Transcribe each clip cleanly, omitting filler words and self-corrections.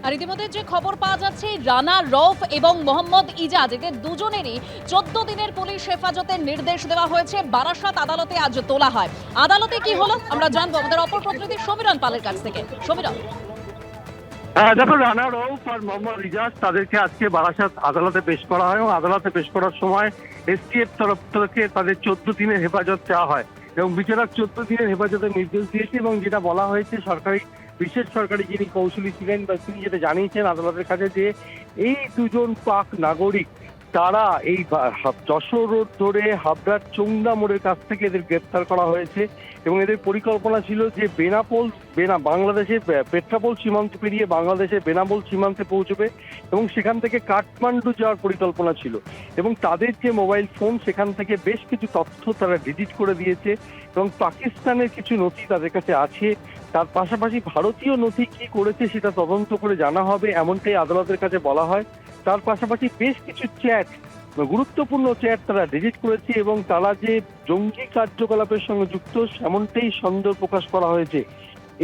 আর ইতিমধ্যে যে খবর পাওয়া যাচ্ছে, রানা রউফ এবং মোহাম্মদ ইজাজ এদের দুজনেরই 14 দিনের পুলিশ হেফাজতের নির্দেশ দেওয়া হয়েছে। বারাসাত আদালতে আজ তোলা হয়। আদালতে কি হলো আমরা জানবো আমাদের অপর প্রতিনিধি সমীরণ পালের কাছ থেকে। সমীরণ। দেখো, রানা রউফ আর মোহাম্মদ ইজাজ তাদেরকে আজকে বারাসাত আদালতে পেশ করা হয় এবং আদালতে পেশ করার সময় এসটিএফ তরফ থেকে তাদের 14 দিনের হেফাজত চাওয়া হয় এবং বিচারক 14 দিনের হেফাজতের নির্দেশ দিয়েছে। এবং যেটা বলা হয়েছে, বিশেষ সরকারি যিনি কৌশলী ছিলেন বা তিনি যেটা জানিয়েছেন আদালতের কাছে, যে এই দুজন পাক নাগরিক তারা এই যশোর রোড ধরে হাবড়ার চোংদা মোড়ের কাছ থেকে এদের গ্রেপ্তার করা হয়েছে এবং এদের পরিকল্পনা ছিল যে বাংলাদেশের পেট্রাপোল সীমান্ত পেরিয়ে বাংলাদেশের বেনাপোল সীমান্তে পৌঁছবে এবং সেখান থেকে কাঠমান্ডু যাওয়ার পরিকল্পনা ছিল। এবং তাদের যে মোবাইল ফোন, সেখান থেকে বেশ কিছু তথ্য তারা ডিলিট করে দিয়েছে এবং পাকিস্তানের কিছু নথি তাদের কাছে আছে। তার পাশাপাশি ভারতীয় নথি কি করেছে সেটা তদন্ত করে জানা হবে, এমনটাই আদালতের কাছে বলা হয়। তার পাশাপাশি বেশ কিছু গুরুত্বপূর্ণ চ্যাট তারা ডিলিট করেছে এবং তারা যে জঙ্গি কার্যকলাপের সঙ্গে যুক্ত এমনটাই সন্দেহ প্রকাশ করা হয়েছে।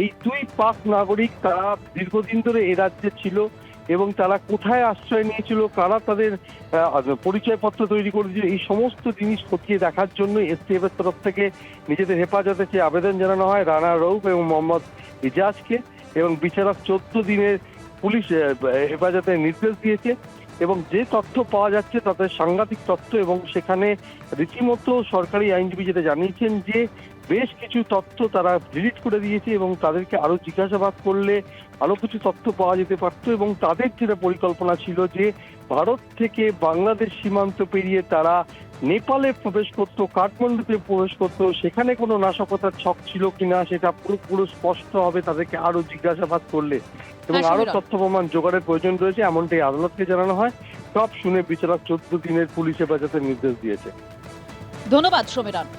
এই দুই পাক নাগরিক তারা দীর্ঘদিন ধরে এ রাজ্যে ছিল এবং তারা কোথায় আশ্রয় নিয়েছিল, কারা তাদের পরিচয়পত্র তৈরি করেছিল, এই সমস্ত জিনিস খতিয়ে দেখার জন্য এসটিএফ এর তরফ থেকে নিজেদের হেফাজতে চেয়ে আবেদন জানানো হয় রানা রউফ এবং মোহাম্মদ ইজাজকে। এবং বিচারক 14 দিনের পুলিশ হেফাজতের নির্দেশ দিয়েছে এবং যে তথ্য পাওয়া যাচ্ছে তাদের সাংঘাতিক তথ্য। এবং সেখানে রীতিমতো সরকারি আইনজীবী যেটা জানিয়েছেন যে বেশ কিছু তথ্য তারা ডিলিট করে দিয়েছে এবং তাদেরকে আরো জিজ্ঞাসাবাদ করলে আরো কিছু তথ্য পাওয়া যেতে পারত। এবং তাদের যেটা পরিকল্পনা ছিল যে ভারত থেকে বাংলাদেশ সীমান্ত পেরিয়ে তারা নেপালে প্রবেশ করতো, কাঠমান্ডুতে প্রবেশ করতো, সেখানে কোনো নাশকতার ছক ছিল কিনা সেটা পুরো স্পষ্ট হবে তাদেরকে আরো জিজ্ঞাসাবাদ করলে। এবং আরো তথ্য প্রমাণ জোগাড়ের প্রয়োজন রয়েছে, এমনটাই আদালতকে জানানো হয়। সব শুনে বিচারক 14 দিনের পুলিশ হেফাজতের নির্দেশ দিয়েছে। ধন্যবাদ সমীরণ।